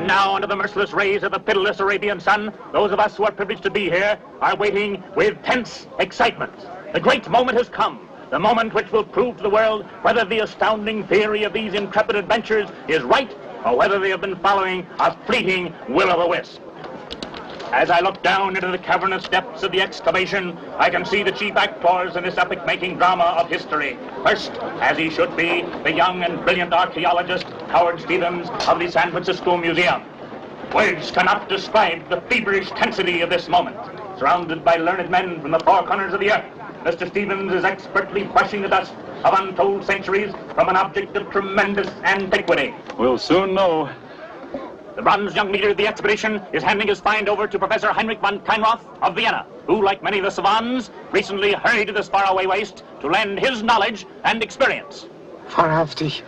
And now, under the merciless rays of the pitiless Arabian sun, those of us who are privileged to be here are waiting with tense excitement. The great moment has come. The moment which will prove to the world whether the astounding theory of these intrepid adventurers is right or whether they have been following a fleeting will-o'-the-wisp. As I look down into the cavernous depths of the excavation, I can see the chief actors in this epic-making drama of history. First, as he should be, the young and brilliant archaeologist, Howard Stevens of the San Francisco Museum. Words cannot describe the feverish tensity of this moment. Surrounded by learned men from the four corners of the earth, Mr. Stevens is expertly brushing the dust of untold centuries from an object of tremendous antiquity. We'll soon know. The bronze young leader of the expedition is handing his find over to Professor Heinrich von Kleinroth of Vienna, who, like many of the savants, recently hurried to this faraway waste to lend his knowledge and experience. Wahrhaftig.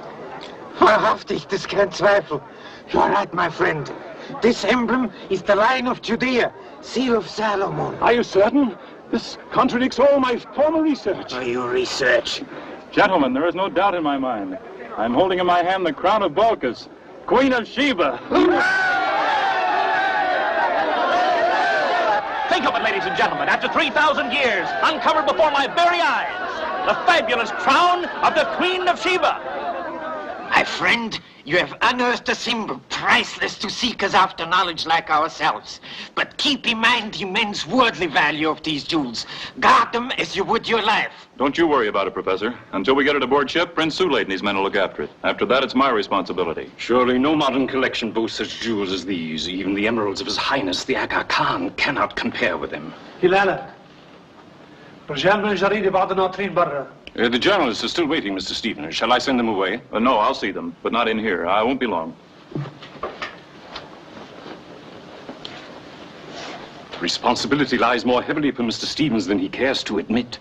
Wahrhaftig, there's kein Zweifel. You are right, my friend. This emblem is the Lion of Judea, seal of Solomon. Are you certain? This contradicts all my former research. Oh, your research? Gentlemen, there is no doubt in my mind. I'm holding in my hand the Crown of Balkis, Queen of Sheba. Think of it, ladies and gentlemen. After 3,000 years, uncovered before my very eyes, the fabulous crown of the Queen of Sheba. My friend, you have unearthed a symbol priceless to seekers after knowledge like ourselves. But keep in mind the immense worldly value of these jewels. Guard them as you would your life. Don't you worry about it, Professor. Until we get it aboard ship, Prince Sulate and his men will look after it. After that, it's my responsibility. Surely no modern collection boasts such jewels as these. Even the emeralds of His Highness, the Aga Khan, cannot compare with them. The journalists are still waiting, Mr. Stevens. Shall I send them away? No, I'll see them, but not in here. I won't be long. Responsibility lies more heavily upon Mr. Stevens than he cares to admit.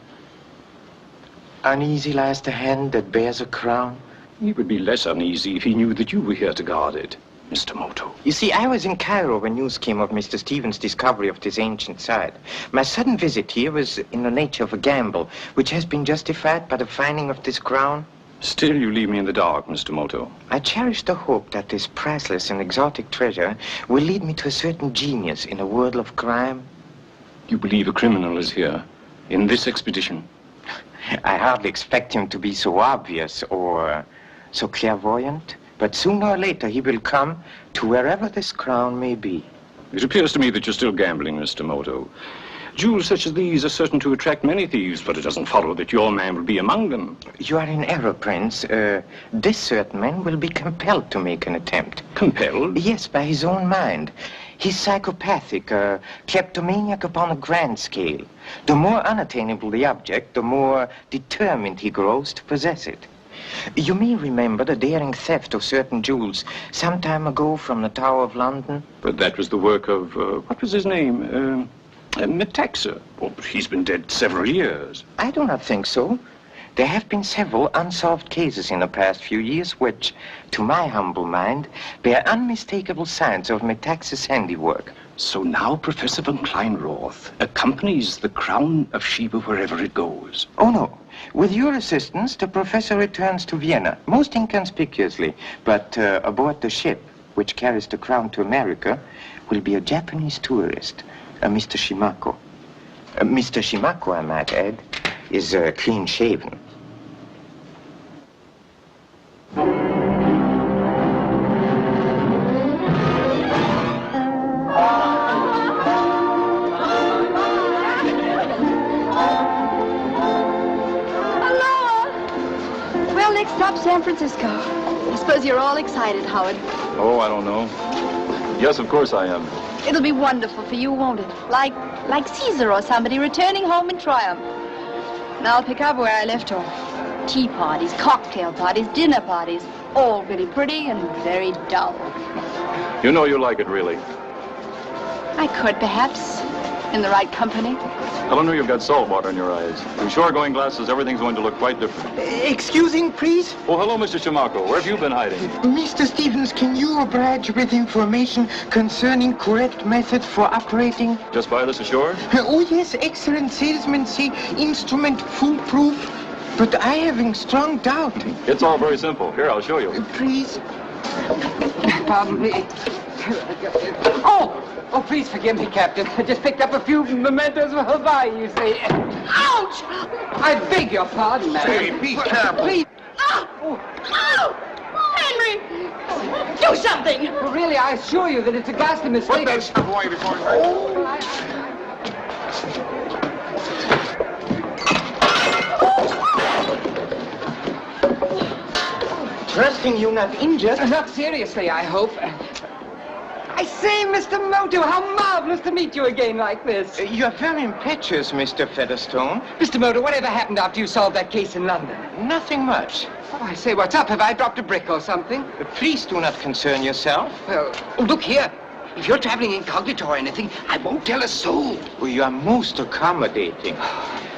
Uneasy lies the hand that bears a crown. He would be less uneasy if he knew that you were here to guard it, Mr. Moto. You see, I was in Cairo when news came of Mr. Stevens' discovery of this ancient site. My sudden visit here was in the nature of a gamble, which has been justified by the finding of this crown. Still, you leave me in the dark, Mr. Moto. I cherish the hope that this priceless and exotic treasure will lead me to a certain genius in a world of crime. You believe a criminal is here, in this expedition? I hardly expect him to be so obvious or so clairvoyant. But sooner or later he will come to wherever this crown may be. It appears to me that you're still gambling, Mr. Moto. Jewels such as these are certain to attract many thieves, but it doesn't follow that your man will be among them. You are in error, Prince. This certain man will be compelled to make an attempt. Compelled? Yes, by his own mind. He's psychopathic, kleptomaniac upon a grand scale. The more unattainable the object, the more determined he grows to possess it. You may remember the daring theft of certain jewels some time ago from the Tower of London. But that was the work of, what was his name? Metaxa. Oh, but he's been dead several years. I do not think so. There have been several unsolved cases in the past few years which, to my humble mind, bear unmistakable signs of Metaxa's handiwork. So now Professor von Kleinroth accompanies the Crown of Sheba wherever it goes. Oh, no. With your assistance, the professor returns to Vienna, most inconspicuously. But aboard the ship, which carries the crown to America, will be a Japanese tourist, a Mr. Shimako. Mr. Shimako, I might add, is clean-shaven. Stop San Francisco. I suppose you're all excited, Howard. Oh, I don't know. Yes, of course I am. It'll be wonderful for you, won't it? Like Caesar or somebody returning home in triumph. And I'll pick up where I left off. Tea parties, cocktail parties, dinner parties. All really pretty and very dull. You know you like it, really. I could, perhaps, in the right company. Eleanor, you've got salt water in your eyes. With shore-going glasses, everything's going to look quite different. Excusing, please? Oh, hello, Mr. Shimako. Where have you been hiding? Mr. Stevens, can you oblige with information concerning correct methods for operating? Just buy this ashore? Oh, yes, excellent salesmen say instrument foolproof. But I having strong doubt. It's all very simple. Here, I'll show you. Please. Pardon me. Oh, please forgive me, Captain. I just picked up a few mementos while by, you see. Ouch! I beg your pardon, madam. Hey, be careful. Please. Henry! Do something! Well, really, I assure you that it's a ghastly mistake. Put that stuff away before Trusting you not injured. Not seriously, I hope. I say, Mr. Moto, how marvelous to meet you again like this. You're very impetuous, Mr. Featherstone. Mr. Moto, whatever happened after you solved that case in London? Nothing much. Oh, I say, what's up? Have I dropped a brick or something? Please do not concern yourself. Well, look here. If you're traveling incognito or anything, I won't tell a soul. Oh, you are most accommodating.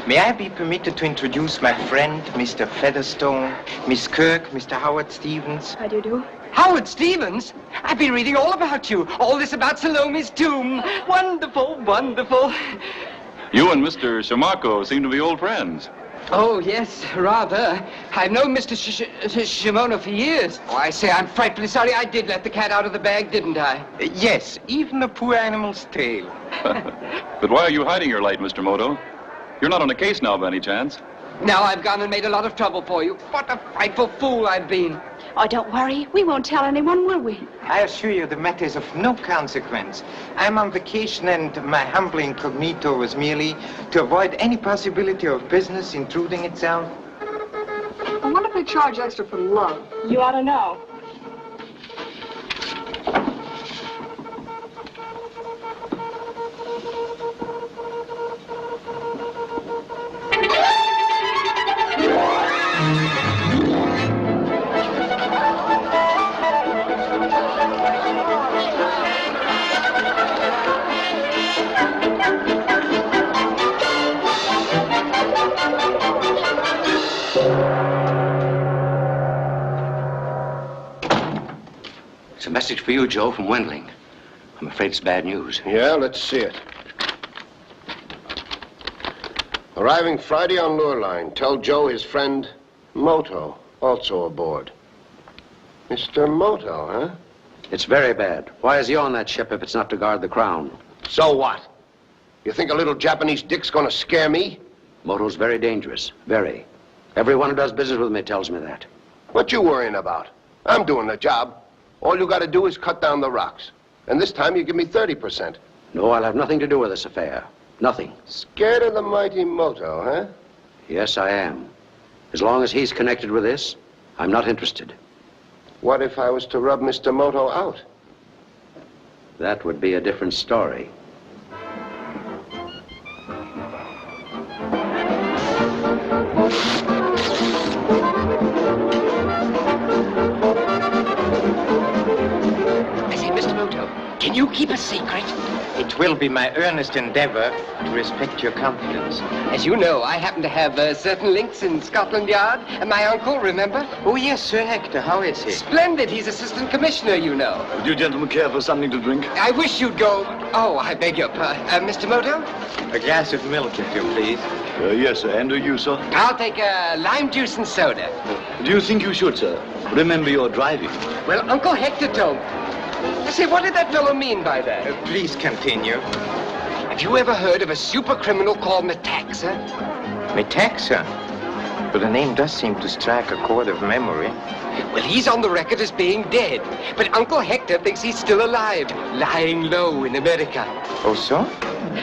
May I be permitted to introduce my friend, Mr. Featherstone, Miss Kirk, Mr. Howard Stevens? How do you do? Howard Stevens? I've been reading all about you. All this about Salome's tomb. Wonderful, wonderful. You and Mr. Shimako seem to be old friends. Oh, yes, rather. I've known Mr. Shimono for years. Oh, I say, I'm frightfully sorry I did let the cat out of the bag, didn't I? Yes, even the poor animal's tail. But why are you hiding your light, Mr. Moto? You're not on a case now, by any chance? Now I've gone and made a lot of trouble for you. What a frightful fool I've been. Oh, don't worry. We won't tell anyone, will we? I assure you the matter is of no consequence. I'm on vacation and my humble incognito was merely to avoid any possibility of business intruding itself. I wonder if they charge extra for love. You ought to know. It's a message for you, Joe, from Wendling. I'm afraid it's bad news. Yeah, let's see it. Arriving Friday on Lure Line. Tell Joe his friend Moto, also aboard. Mr. Moto, huh? It's very bad. Why is he on that ship if it's not to guard the Crown? So what? You think a little Japanese dick's gonna scare me? Moto's very dangerous. Very. Everyone who does business with me tells me that. What you worrying about? I'm doing the job. All you gotta do is cut down the rocks. And this time you give me 30%. No, I'll have nothing to do with this affair. Nothing. Scared of the mighty Moto, huh? Yes, I am. As long as he's connected with this, I'm not interested. What if I was to rub Mr. Moto out? That would be a different story. I say, Mr. Moto, can you keep a secret? It will be my earnest endeavor to respect your confidence. As you know, I happen to have certain links in Scotland Yard. And my uncle, remember? Oh, yes, Sir Hector. How is he? Splendid. He's assistant commissioner, you know. Do you gentlemen care for something to drink? I wish you'd go... Oh, I beg your pardon. Mr. Moto? A glass of milk, if you please. Yes, sir. And do you, sir? I'll take a lime juice and soda. Do you think you should, sir? Remember you're driving. Well, Uncle Hector told me. I say, what did that fellow mean by that? Please continue. Have you ever heard of a super criminal called Metaxa? Metaxa? But the name does seem to strike a chord of memory. Well, he's on the record as being dead. But Uncle Hector thinks he's still alive, lying low in America. Oh, so?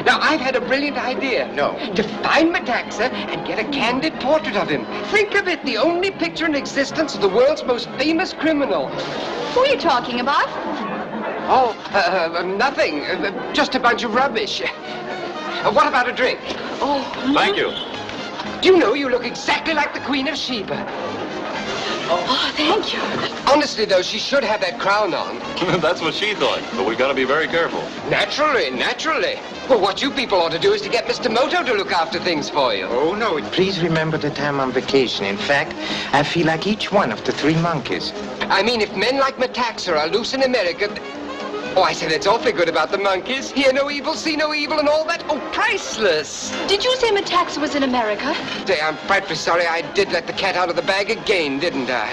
Now, I've had a brilliant idea. No. To find Metaxa and get a candid portrait of him. Think of it, the only picture in existence of the world's most famous criminal. Who are you talking about? Oh, nothing. Just a bunch of rubbish. What about a drink? Oh, Thank you. Do you know you look exactly like the Queen of Sheba? oh, thank you. Honestly, though, she should have that crown on. That's what she thought, but we've got to be very careful. Naturally, naturally. Well, what you people ought to do is to get Mr. Moto to look after things for you. Oh, no. Please remember that I'm on vacation. In fact, I feel like each one of the three monkeys. I mean, if men like Metaxa are loose in America... Oh, I say that's awfully good about the monkeys. Hear no evil, see no evil, and all that. Oh, priceless. Did you say Metaxa was in America? Say, I'm frightfully sorry I did let the cat out of the bag again, didn't I?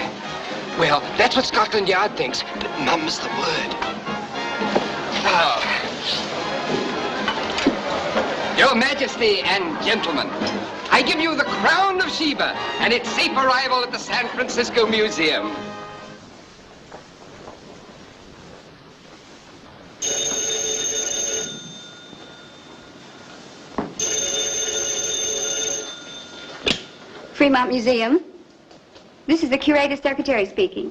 Well, that's what Scotland Yard thinks, but mum's the word. Oh. Your Majesty and gentlemen, I give you the Crown of Sheba and its safe arrival at the San Francisco Museum. Fremont Museum. This is the curator's secretary speaking.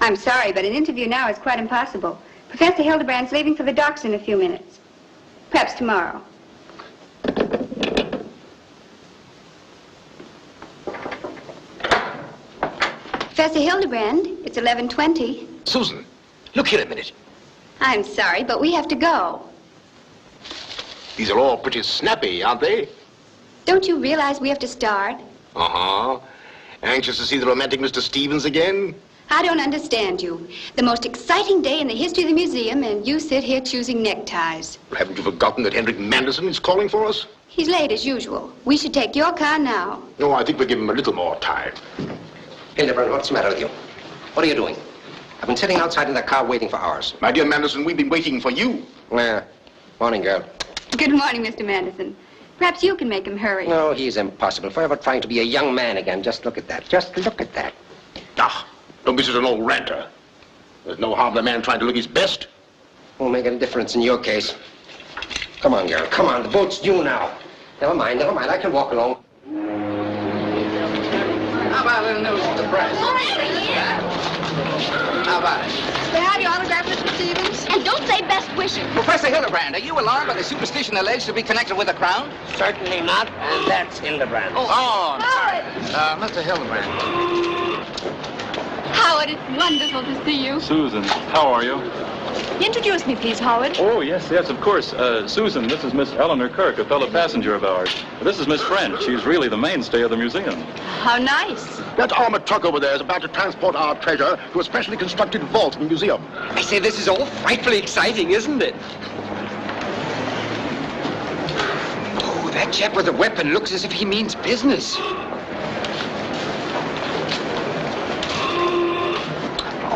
I'm sorry, but an interview now is quite impossible. Professor Hildebrand's leaving for the docks in a few minutes. Perhaps tomorrow. Professor Hildebrand, it's 11:20. Susan, look here a minute. I'm sorry, but we have to go. These are all pretty snappy, aren't they? Don't you realize we have to start? Uh-huh. Anxious to see the romantic Mr. Stevens again? I don't understand you. The most exciting day in the history of the museum, and you sit here choosing neckties. Haven't you forgotten that Henrik Manderson is calling for us? He's late as usual. We should take your car now. No, I think we'll give him a little more time. Hildebrand, what's the matter with you? What are you doing? I've been sitting outside in the car waiting for hours. My dear Manderson, we've been waiting for you. Morning, girl. Good morning, Mr. Manderson. Perhaps you can make him hurry. No, he's impossible. Forever trying to be a young man again. Just look at that. Just look at that. Ah, don't be such an old ranter. There's no harm in a man trying to look his best. Won't make any difference in your case. Come on, girl. Come on. The boat's due now. Never mind. I can walk along. How about a little news to the press? How about it? May I have your autograph, Mr. Stevens? And don't say best wishes. Professor Hildebrand, are you alarmed by the superstition alleged to be connected with the crown? Certainly not, and that's Hildebrand. Oh, I'm sorry. Mr. Hildebrand. Howard, it's wonderful to see you. Susan, how are you? Introduce me, please, Howard. Oh, yes, of course. Susan, this is Miss Eleanor Kirk, a fellow passenger of ours. This is Miss French. She's really the mainstay of the museum. How nice. That armored truck over there is about to transport our treasure to a specially constructed vault in the museum. I say, this is all frightfully exciting, isn't it? Oh, that chap with the weapon looks as if he means business.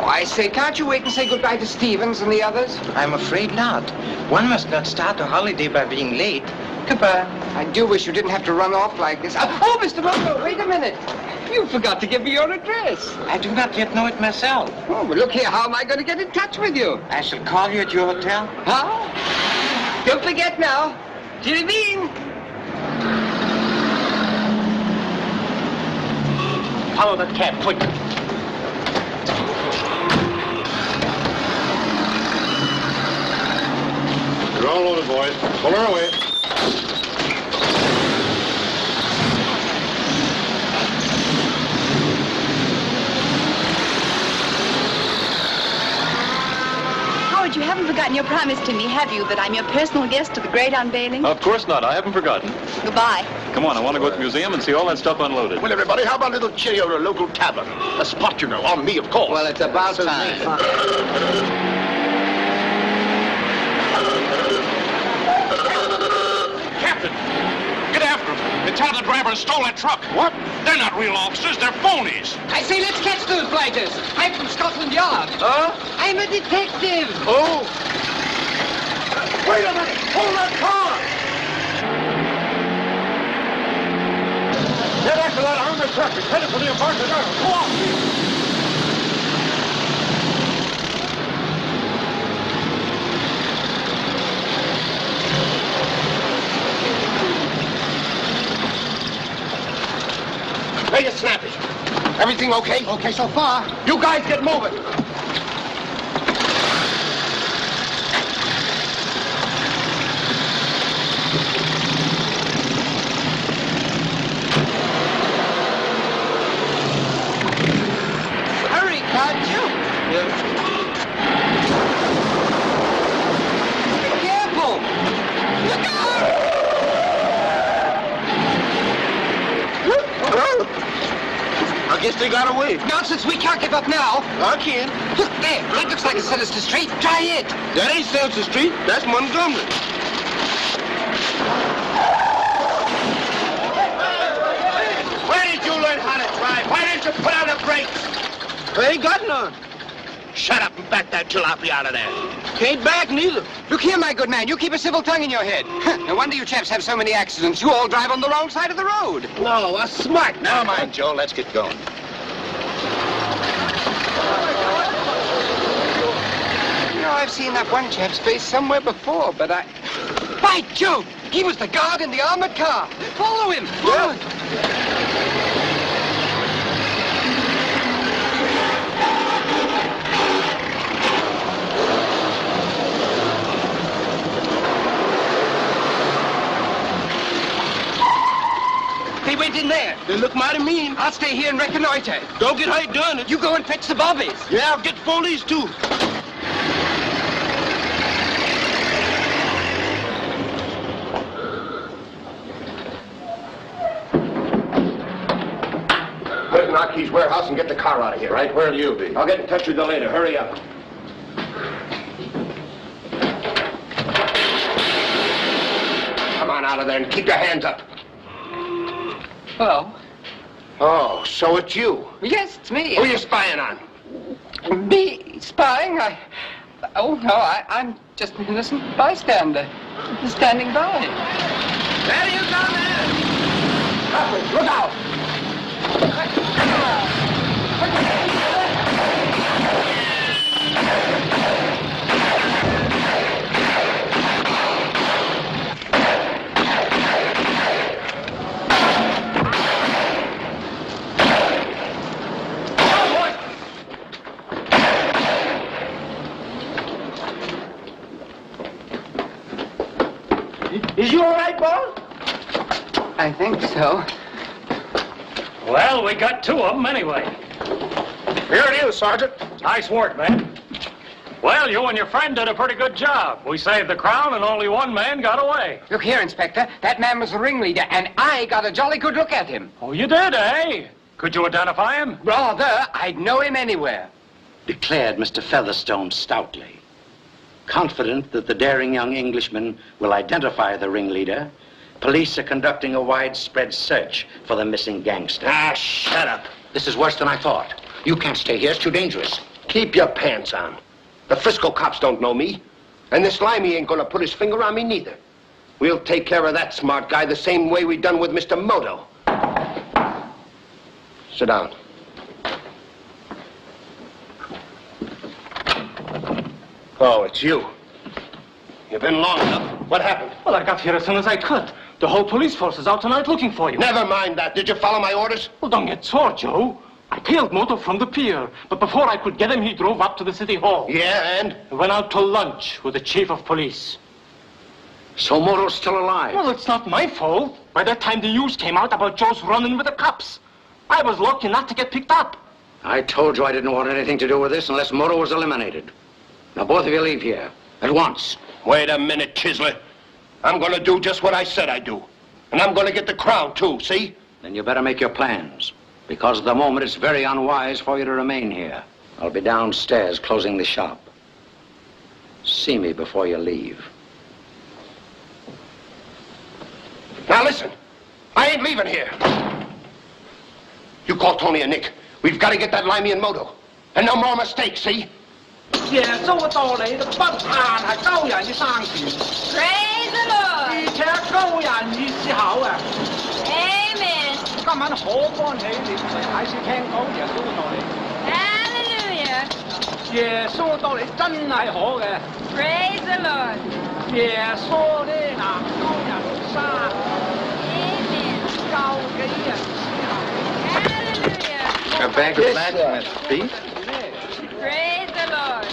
I say, can't you wait and say goodbye to Stevens and the others? I'm afraid not. One must not start a holiday by being late. Goodbye. I do wish you didn't have to run off like this. Oh, Mr. Moto, wait a minute. You forgot to give me your address. I do not yet know it myself. Oh, but look here, how am I going to get in touch with you? I shall call you at your hotel. Huh? Don't forget now. Jirivine. Follow that cab, quick. You're all loaded, boys. Pull her away. Howard, you haven't forgotten your promise to me, have you, that I'm your personal guest to the great unveiling? Of course not. I haven't forgotten. Goodbye. Come on, I want to go to the museum and see all that stuff unloaded. Well, everybody, how about a little cheerio at a local tavern? A spot, you know, on me, of course. Well, it's about time. Captain, get after them. They tell the driver to stole that truck. What? They're not real officers. They're phonies. I say, let's catch those blighters. I'm from Scotland Yard. Huh? I'm a detective. Oh. Wait a minute. Hold that car. Get after that armored truck. It's headed for the Embarcadero. Go on. Make it snappy. Everything okay? Okay so far. You guys get moving. Hurry, can't you? Be careful. Look out! I guess they got away. Nonsense, we can't give up now. I can. Look there, that looks like a Sinister Street. Try it. That ain't Sinister Street. That's Montgomery. Where did you learn how to drive? Why didn't you put on the brakes? I ain't got none. Shut up and back that jalopy out of there. Can't back neither. Look here, my good man, you keep a civil tongue in your head. No wonder you chaps have so many accidents. You all drive on the wrong side of the road. No, a smart. Never mind, Joe. Let's get going. You know, I've seen that one chap's face somewhere before, but I... By Jove! He was the guard in the armored car. Follow him. Forward. They went in there. They look mighty mean. I'll stay here and reconnoiter. Don't get how you done it. You go and fetch the bobbies. Yeah, I'll get the police, too. Put it in Archie's warehouse and get the car out of here. Right, where'll you be? I'll get in touch with you later. Hurry up. Come on out of there and keep your hands up. Hello. Oh, so it's you. Yes, it's me. Who are you spying on? Me spying? Oh, no, I'm just an innocent bystander. Standing by. There you go, man. Atwill, look out! Is you all right, boss? I think so. Well, we got two of them anyway. Here it is, Sergeant. Nice work, man. Well, you and your friend did a pretty good job. We saved the crown and only one man got away. Look here, Inspector. That man was the ringleader, and I got a jolly good look at him. Oh, you did, eh? Could you identify him? Rather, I'd know him anywhere. Declared Mr. Featherstone stoutly. Confident that the daring young Englishman will identify the ringleader, police are conducting a widespread search for the missing gangster. Ah, shut up. This is worse than I thought. You can't stay here. It's too dangerous. Keep your pants on. The Frisco cops don't know me. And this Limey ain't gonna put his finger on me neither. We'll take care of that smart guy the same way we done with Mr. Moto. Sit down. Oh, it's you. You've been long enough. What happened? Well, I got here as soon as I could. The whole police force is out tonight looking for you. Never mind that. Did you follow my orders? Well, don't get sore, Joe. I tailed Moto from the pier, but before I could get him, he drove up to the city hall. Yeah, and? He went out to lunch with the chief of police. So Moto's still alive? Well, it's not my fault. By that time, the news came out about Joe's running with the cops. I was lucky not to get picked up. I told you I didn't want anything to do with this unless Moto was eliminated. Now, both of you leave here. At once. Wait a minute, Chisler. I'm gonna do just what I said I'd do. And I'm gonna get the crown, too, see? Then you better make your plans. Because at the moment, it's very unwise for you to remain here. I'll be downstairs closing the shop. See me before you leave. Now listen, I ain't leaving here. You call Tony and Nick. We've got to get that Limey and Moto. And no more mistakes, see? 耶穌道理不限係高人嘅生權， Praise the Lord. 而且高人與思考啊！ Amen. 今晚好歡喜你哋喺處聽講耶穌嘅道理。 Hallelujah. 耶穌嘅道理真係好嘅。 Praise the Lord. 耶穌呢嗱高人生， Amen. 教幾人思考。 Hallelujah. A bag of blacksmith beef? Praise the Lord.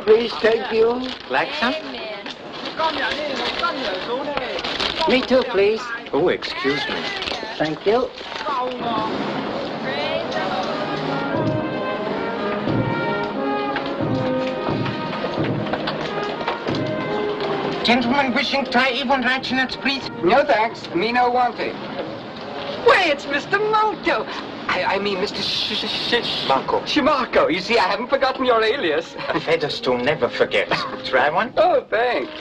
Please take you. Like some? Amen. 今日呢，我真耶穌呢。 Me too, please. Oh, excuse me. Thank you. 救我！ Praise the Lord. Gentlemen wishing to try even nuts, please. No, thanks. Me no want it. Why, it's Mr. Moto. I mean, Mr. Marco. Marco. You see, I haven't forgotten your alias. Featherstone never forgets. Try one? Oh, thanks.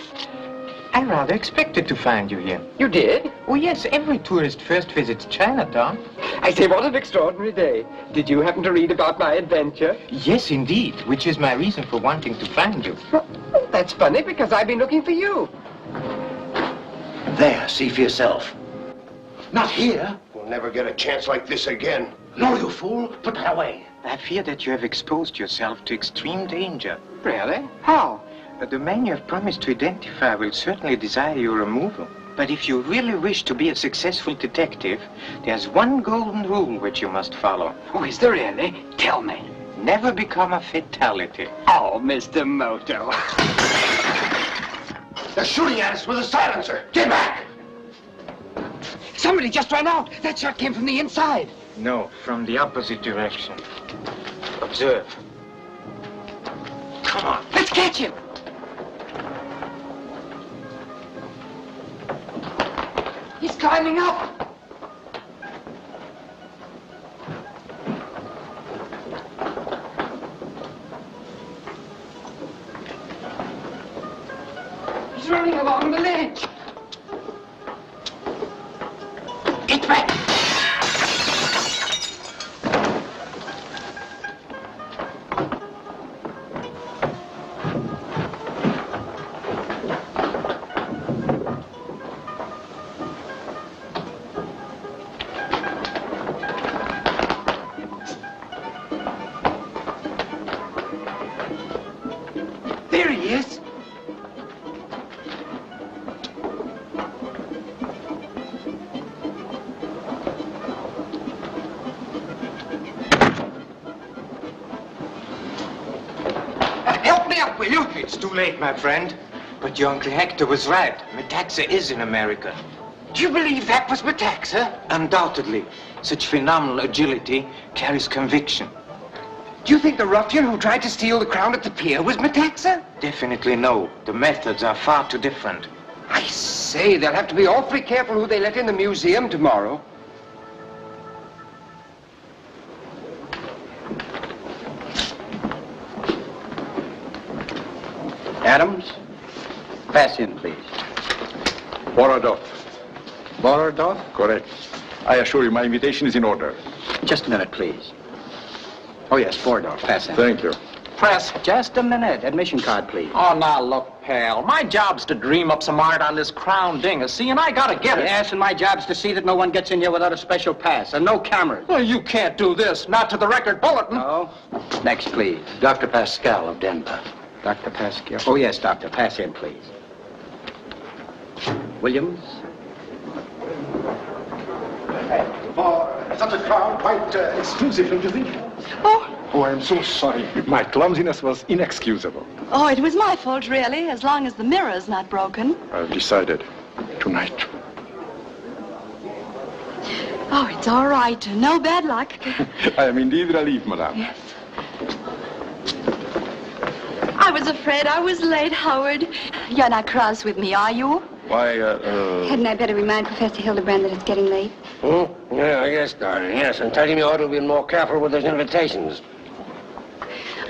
I rather expected to find you here. You did? Oh, yes, every tourist first visits Chinatown. I say, what an extraordinary day. Did you happen to read about my adventure? Yes, indeed, which is my reason for wanting to find you. Well, that's funny, because I've been looking for you. There, see for yourself. Not here. We'll never get a chance like this again. No, you fool. Put that away. I fear that you have exposed yourself to extreme danger. Really? How? The man you have promised to identify will certainly desire your removal. But if you really wish to be a successful detective, there's one golden rule which you must follow. Oh, is there really? Tell me. Never become a fatality. Oh, Mr. Moto. They're shooting at us with a silencer. Get back! Somebody just ran out. That shot came from the inside. No, from the opposite direction. Observe. Come on. Let's catch him. He's climbing up. He's running along the ledge. Get back. There he is. Help me up, will you? It's too late, my friend. But your Uncle Hector was right. Metaxa is in America. Do you believe that was Metaxa? Undoubtedly. Such phenomenal agility carries conviction. Do you think the ruffian who tried to steal the crown at the pier was Metaxa? Definitely no. The methods are far too different. I say, they'll have to be awfully careful who they let in the museum tomorrow. Adams, pass in, please. Borodov. Borodov? Correct. I assure you my invitation is in order. Just a minute, please. Oh, yes, Borodov, pass in. Thank you. Press, just a minute. Admission card, please. Oh, now look, pal. My job's to dream up some art on this crown dingus, see, and I gotta get it. Yes, and my job's to see that no one gets in here without a special pass, and no cameras. Well, you can't do this. Not to the record bulletin. No. Next, please. Dr. Pascal of Denver. Dr. Pascal. Oh, yes, Doctor. Pass in, please. Williams. For such a crowd, quite exclusive, don't you think? Oh, I'm so sorry. My clumsiness was inexcusable. Oh, it was my fault, really, as long as the mirror's not broken. I've decided. Tonight. Oh, it's all right. No bad luck. I am indeed relieved, madame. Yes. I was afraid I was late, Howard. You're not cross with me, are you? Why, Hadn't I better remind Professor Hildebrand that it's getting late? Yeah, yes, darling, yes. And tell him you ought to be more careful with those invitations.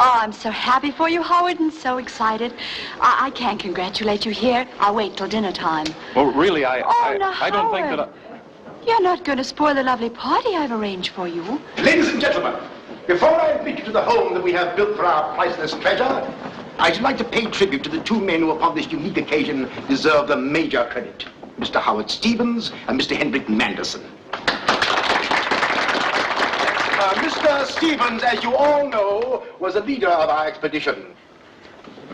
Oh, I'm so happy for you, Howard, and so excited. I can't congratulate you here. I'll wait till dinner time. well, really, now, I don't think that Howard. You're not going to spoil the lovely party I've arranged for you. Ladies and gentlemen, before I admit you to the home that we have built for our priceless treasure, I should like to pay tribute to the two men who upon this unique occasion deserve the major credit. Mr. Howard Stevens and Mr. Hendrik Manderson. Mr. Stevens, as you all know, was the leader of our expedition.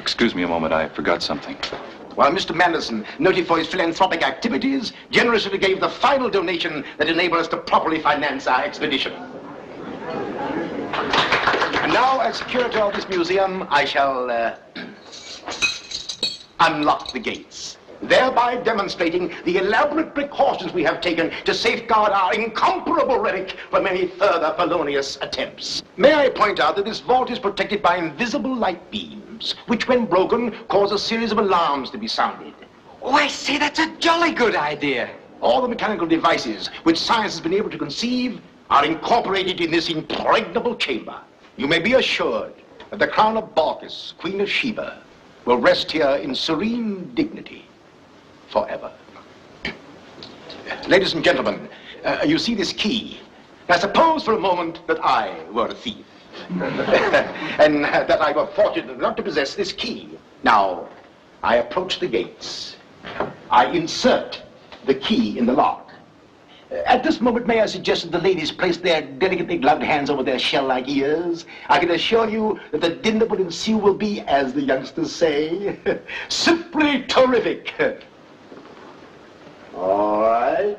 Excuse me a moment, I forgot something. While Mr. Manderson, noted for his philanthropic activities, generously gave the final donation that enabled us to properly finance our expedition. And now, as curator of this museum, I shall unlock the gates, thereby demonstrating the elaborate precautions we have taken to safeguard our incomparable relic from any further felonious attempts. May I point out that this vault is protected by invisible light beams, which, when broken, cause a series of alarms to be sounded. Oh, I say, that's a jolly good idea. All the mechanical devices which science has been able to conceive are incorporated in this impregnable chamber. You may be assured that the crown of Baucis, Queen of Sheba, will rest here in serene dignity. forever. Ladies and gentlemen, you see this key. Now suppose for a moment that I were a thief. And that I were fortunate enough to possess this key. Now, I approach the gates. I insert the key in the lock. At this moment, may I suggest that the ladies place their delicately gloved hands over their shell-like ears? I can assure you that the dinner that will ensue will be, as the youngsters say, simply terrific. All right.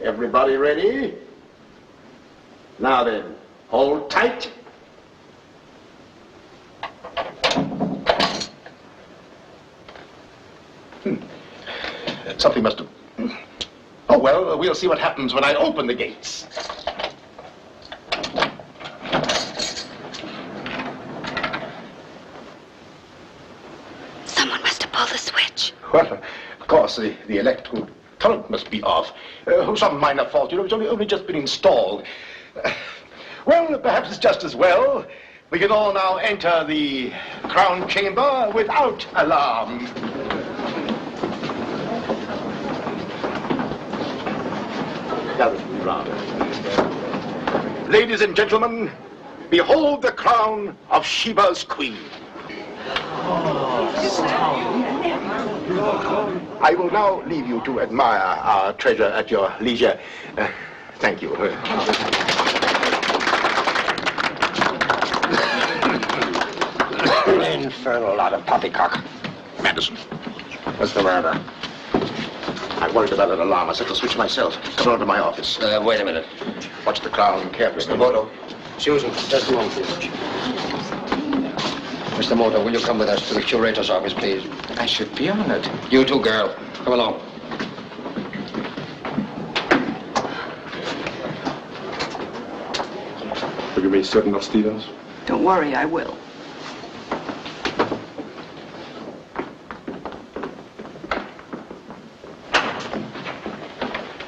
Everybody ready? Now then, hold tight. Something must have... Oh, well, we'll see what happens when I open the gates. Someone must have pulled the switch. Well, of course, the electrical current must be off. Some minor fault, you know, it's only just been installed. Well, perhaps it's just as well. We can all now enter the crown chamber without alarm. Ladies and gentlemen, behold the crown of Sheba's queen. I will now leave you to admire our treasure at your leisure. Thank you. Infernal lot of poppycock. Madison, what's the matter? I worried about that alarm. I set the switch myself. Come on to my office. Wait a minute. Watch the crown carefully. Mr. Moto. Susan, just a moment, please. Mr. Moto, will you come with us to the curator's office, please? I should be honored. You too, girl. Come along. Will you be certain of Stevens? Don't worry, I will.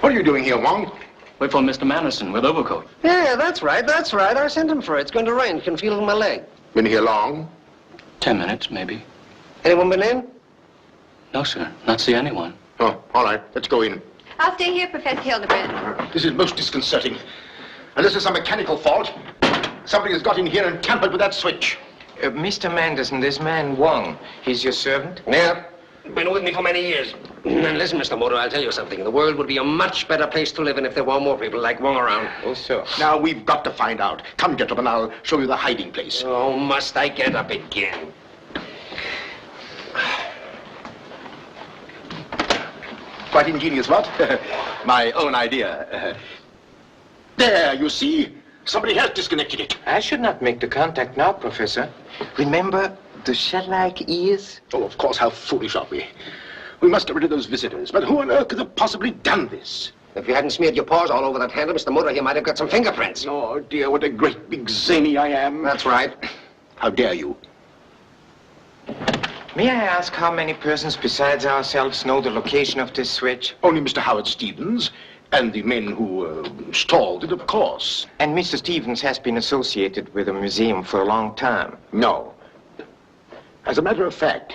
What are you doing here, Wong? Wait for Mr. Manderson with overcoat. Yeah, that's right. I sent him for it. It's going to rain. Can feel it in my leg. Been here long? 10 minutes, maybe. Anyone been in? No, sir. Not see anyone. Oh, all right. Let's go in. I'll stay here, Professor Hildebrand. This is most disconcerting. Unless there's some mechanical fault, somebody has got in here and tampered with that switch. Mr. Manderson, this man Wong, he's your servant? Yeah. Been with me for many years. And listen, Mr. Moto, I'll tell you something. The world would be a much better place to live in if there were more people like Wong around. Oh, sure. Now, we've got to find out. Come, gentlemen, I'll show you the hiding place. Oh, must I get up again? Quite ingenious, what? My own idea. There, you see? Somebody has disconnected it. I should not make the contact now, Professor. Remember the shell-like ears? Oh, of course, how foolish are we? We must get rid of those visitors. But who on earth could have possibly done this? If you hadn't smeared your paws all over that handle, Mr. Moto, you might have got some fingerprints. Oh, dear, what a great big zany I am. That's right. How dare you? May I ask how many persons besides ourselves know the location of this switch? Only Mr. Howard Stevens and the men who installed it, of course. And Mr. Stevens has been associated with the museum for a long time. No. As a matter of fact,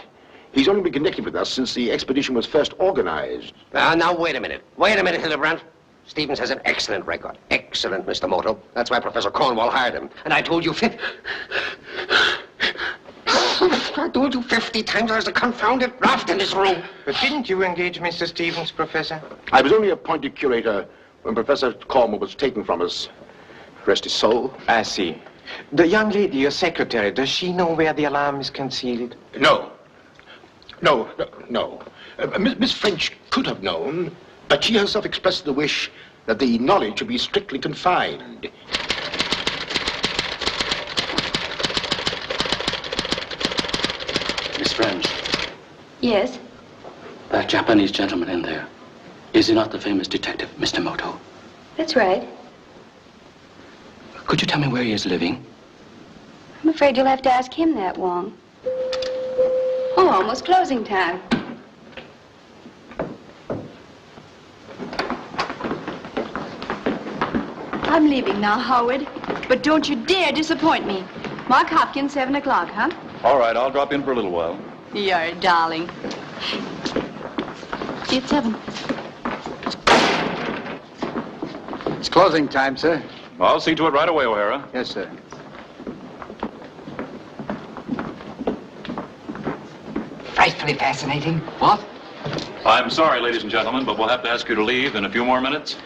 he's only been connected with us since the expedition was first organized. Now, wait a minute. Wait a minute, Hildebrand. Stevens has an excellent record. Excellent, Mr. Moto. That's why Professor Cornwall hired him. And I told you 50 times I was a confounded raft in this room. But didn't you engage Mr. Stevens, Professor? I was only appointed curator when Professor Cornwall was taken from us. Rest his soul. I see. The young lady, your secretary, does she know where the alarm is concealed? No. No. Miss French could have known, but she herself expressed the wish that the knowledge should be strictly confined. Miss French, Yes? that Japanese gentleman in there, is he not the famous detective, Mr. Moto? That's right. Could you tell me where he is living? I'm afraid you'll have to ask him that, Wong. Oh, almost closing time. I'm leaving now, Howard. But don't you dare disappoint me. Mark Hopkins, 7 o'clock, huh? All right, I'll drop in for a little while. You're a darling. See you at 7. It's closing time, sir. I'll see to it right away, O'Hara. Yes, sir. Frightfully fascinating. What? I'm sorry, ladies and gentlemen, but we'll have to ask you to leave in a few more minutes.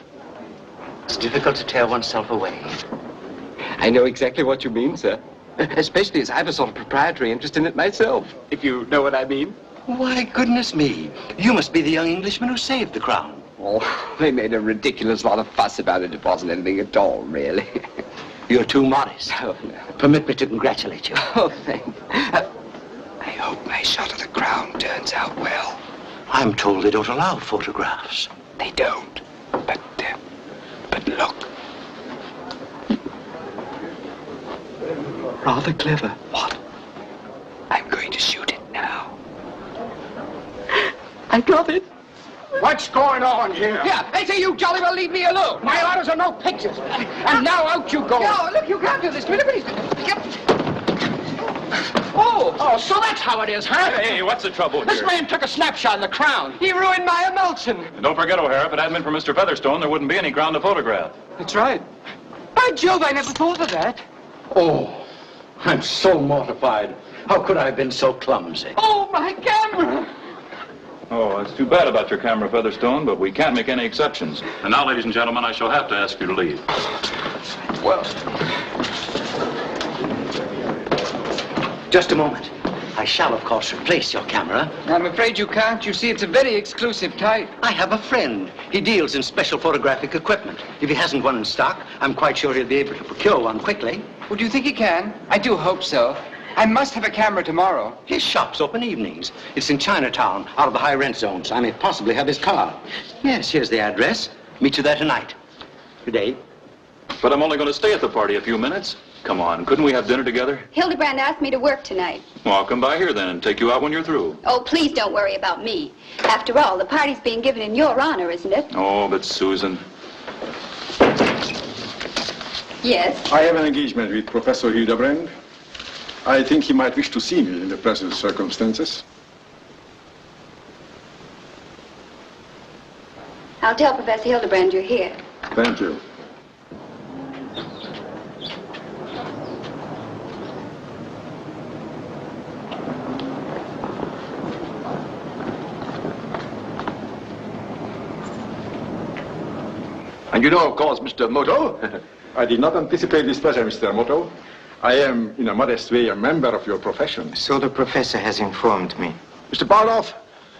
It's difficult to tear oneself away. I know exactly what you mean, sir. Especially as I have a sort of proprietary interest in it myself, if you know what I mean. Why, goodness me. You must be the young Englishman who saved the crown. Oh, they made a ridiculous lot of fuss about it. It wasn't anything at all, really. You're too modest. Oh, no. Permit me to congratulate you. Oh, thanks. I hope my shot of the crown turns out well. I'm told they don't allow photographs. They don't. But look. Rather clever. What? I'm going to shoot it now. I got it. What's going on here? Yeah, I say you jolly well leave me alone. My orders are no pictures. And now out you go. No, look, you can't do this to me. Oh, so that's how it is, huh? Hey, what's the trouble This here? man took a snapshot of the crown. He ruined my emulsion. And don't forget, O'Hara, if it hadn't been for Mr. Featherstone, there wouldn't be any crown to photograph. That's right. By Jove, I never thought of that. Oh, I'm so mortified. How could I have been so clumsy? Oh, my camera! Oh, it's too bad about your camera, Featherstone, but we can't make any exceptions. And now, ladies and gentlemen, I shall have to ask you to leave. Well, Just a moment. I shall, of course, replace your camera. I'm afraid you can't. You see, it's a very exclusive type. I have a friend. He deals in special photographic equipment. If he hasn't one in stock, I'm quite sure he'll be able to procure one quickly. Well, do you think he can? I do hope so. I must have a camera tomorrow. His shop's open evenings. It's in Chinatown, out of the high rent zones. I may possibly have his card. Yes, here's the address. Meet you there tonight. Good day. But I'm only going to stay at the party a few minutes. Come on, couldn't we have dinner together? Hildebrand asked me to work tonight. Well, I'll come by here then and take you out when you're through. Oh, please don't worry about me. After all, the party's being given in your honor, isn't it? Oh, but Susan. Yes. I have an engagement with Professor Hildebrand. I think he might wish to see me in the present circumstances. I'll tell Professor Hildebrand you're here. Thank you. And you know, of course, Mr. Moto. I did not anticipate this pleasure, Mr. Moto. I am, in a modest way, a member of your profession. So the professor has informed me. Mr. Barloff,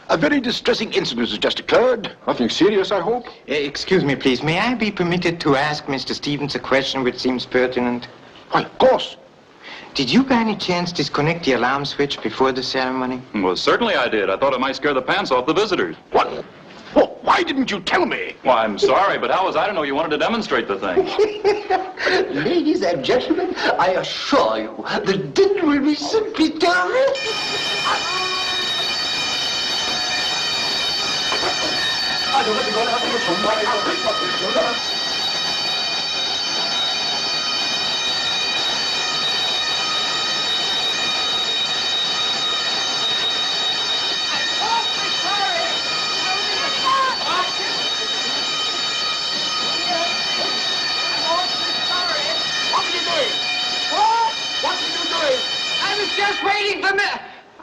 a very distressing incident has just occurred. Nothing serious, I hope? Excuse me, please. May I be permitted to ask Mr. Stevens a question which seems pertinent? Why, of course. Did you by any chance disconnect the alarm switch before the ceremony? Well, certainly I did. I thought it might scare the pants off the visitors. What? Oh, why didn't you tell me? Well, I'm sorry, but how was I to know you wanted to demonstrate the thing? Ladies and gentlemen, I assure you, the dinner will be simply terrific.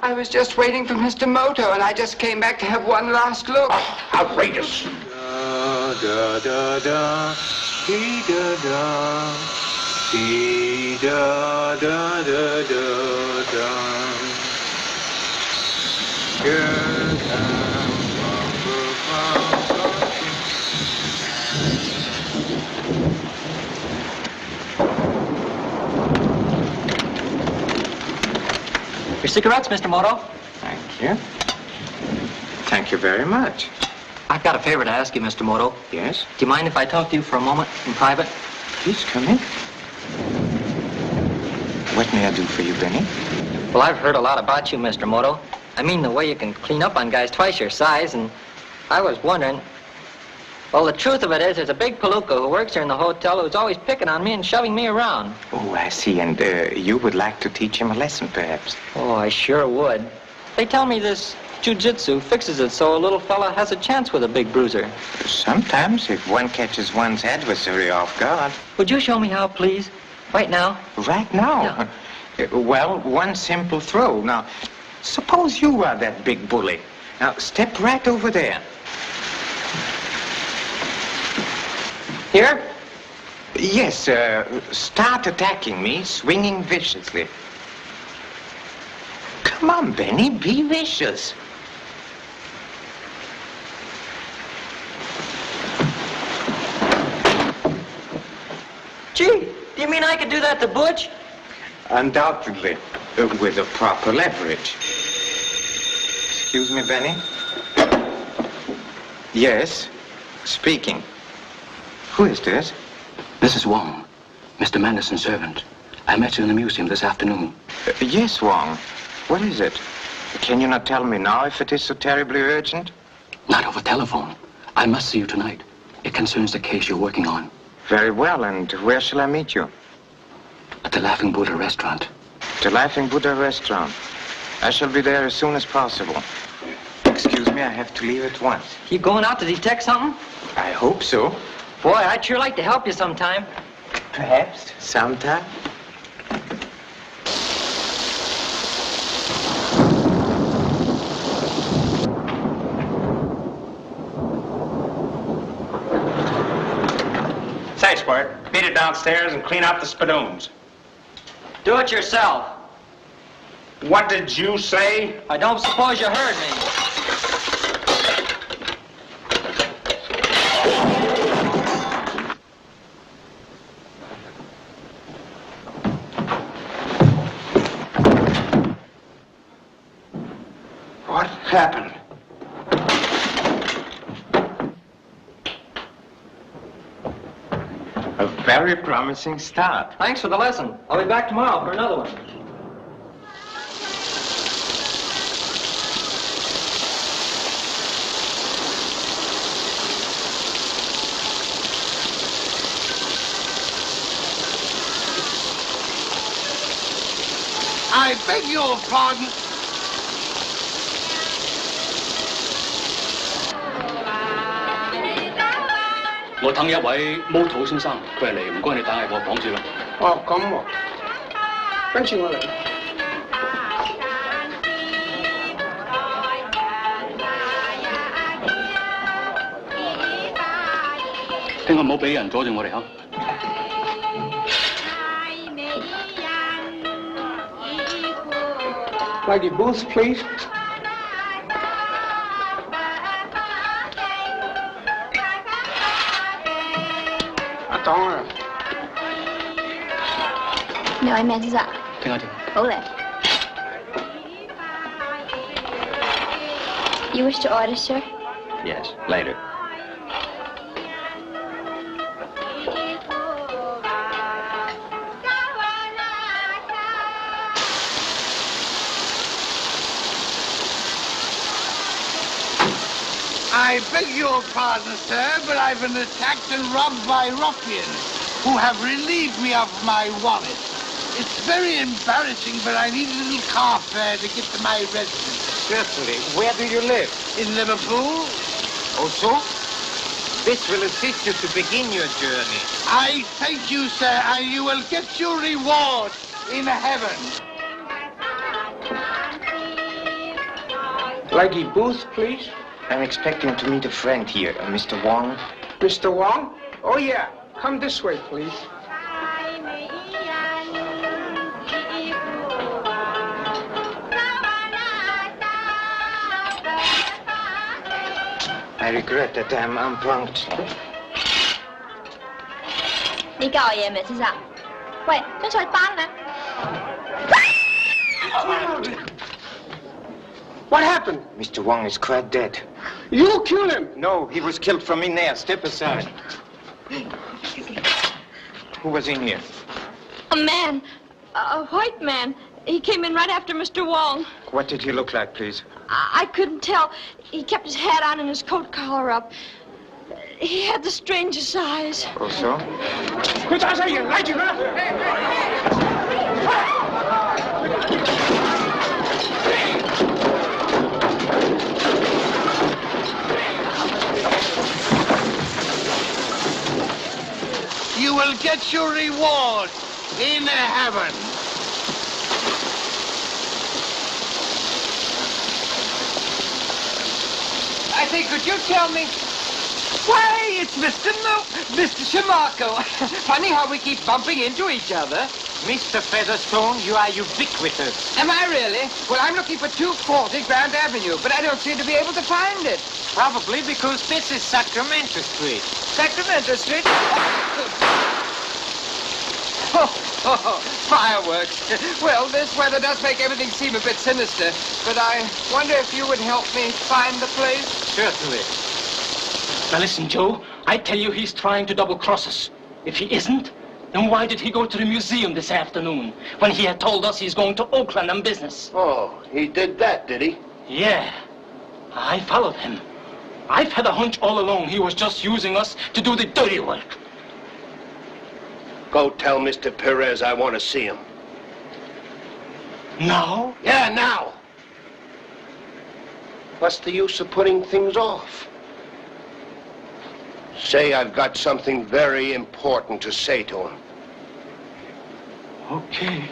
I was just waiting for Mr. Moto, and I just came back to have one last look. Outrageous. Da da da da, dee da da, dee da da da da da. Girl, come, Your cigarettes, Mr. Moto. Thank you. Thank you very much. I've got a favor to ask you, Mr. Moto. Yes? Do you mind if I talk to you for a moment in private? Please come in. What may I do for you, Benny? Well, I've heard a lot about you, Mr. Moto. I mean, the way you can clean up on guys twice your size, and I was wondering... Well, the truth of it is, there's a big palooka who works here in the hotel who's always picking on me and shoving me around. Oh, I see. And you would like to teach him a lesson, perhaps? Oh, I sure would. They tell me this jiu-jitsu fixes it so a little fella has a chance with a big bruiser. Sometimes, if one catches one's adversary off guard. Would you show me how, please? Right now? Right now? Yeah. Well, one simple throw. Now, suppose you are that big bully. Now, step right over there. Here? Yes, start attacking me, swinging viciously. Come on, Benny, be vicious. Gee, do you mean I could do that to Butch? Undoubtedly, with the proper leverage. Excuse me, Benny? Yes, speaking. Who is this? This is Wong, Mr. Manderson's servant. I met you in the museum this afternoon. Yes, Wong. What is it? Can you not tell me now if it is so terribly urgent? Not over telephone. I must see you tonight. It concerns the case you're working on. Very well, and where shall I meet you? At the Laughing Buddha restaurant. The Laughing Buddha restaurant. I shall be there as soon as possible. Excuse me, I have to leave at once. You going out to detect something? I hope so. Boy, I'd sure like to help you sometime. Perhaps, sometime. Say, Squirt, beat it downstairs and clean out the spadoons. Do it yourself. What did you say? I don't suppose you heard me. What happened? A very promising start. Thanks for the lesson. I'll be back tomorrow for another one. I beg your pardon.我等一位 Moto 先生，佢係嚟，唔該你等喺我房住啦。哦，咁喎，跟住我嚟。聽下唔好俾人阻住我哋嚇。Lady Booth, please. Attends. 兩位咩先生？聽下聽。好咧。You wish to order, sir? Yes, later. I beg your pardon, sir, but I've been attacked and robbed by ruffians who have relieved me of my wallet. It's very embarrassing, but I need a little car fare to get to my residence. Certainly. Where do you live? In Liverpool. Oh, so? This will assist you to begin your journey. I thank you, sir, and you will get your reward in heaven. Lady Booth, please. I'm expecting to meet a friend here, Mr. Wong. Mr. Wong? Oh, yeah. Come this way, please. I regret that I'm unpunctual. 你教我嘢未，先生？喂，張菜單咧？ What happened? Mr. Wong is quite dead. You killed him? No, he was killed from in there. Step aside. Who was in here? A man. A white man. He came in right after Mr. Wong. What did he look like, please? I couldn't tell. He kept his hat on and his coat collar up. He had the strangest eyes. Oh, so? 佢揸晒人，拉住佢啦！ Mr. get your reward in heaven. I say, could you tell me? Why, it's Mr. Shamarko. Funny how we keep bumping into each other. Mr. Featherstone, you are ubiquitous. Am I really? Well, I'm looking for 240 Grand Avenue, but I don't seem to be able to find it. Probably because this is Sacramento Street. Sacramento Street? Oh, fireworks. Well, this weather does make everything seem a bit sinister, but I wonder if you would help me find the place? Certainly. Now listen, Joe, I tell you he's trying to double-cross us. If he isn't, then why did he go to the museum this afternoon when he had told us he's going to Oakland on business? Oh, he did that, did he? Yeah. I followed him. I've had a hunch all along he was just using us to do the dirty work. Go tell Mr. Perez I want to see him. Now? Yeah, now. What's the use of putting things off? Say I've got something very important to say to him. Okay.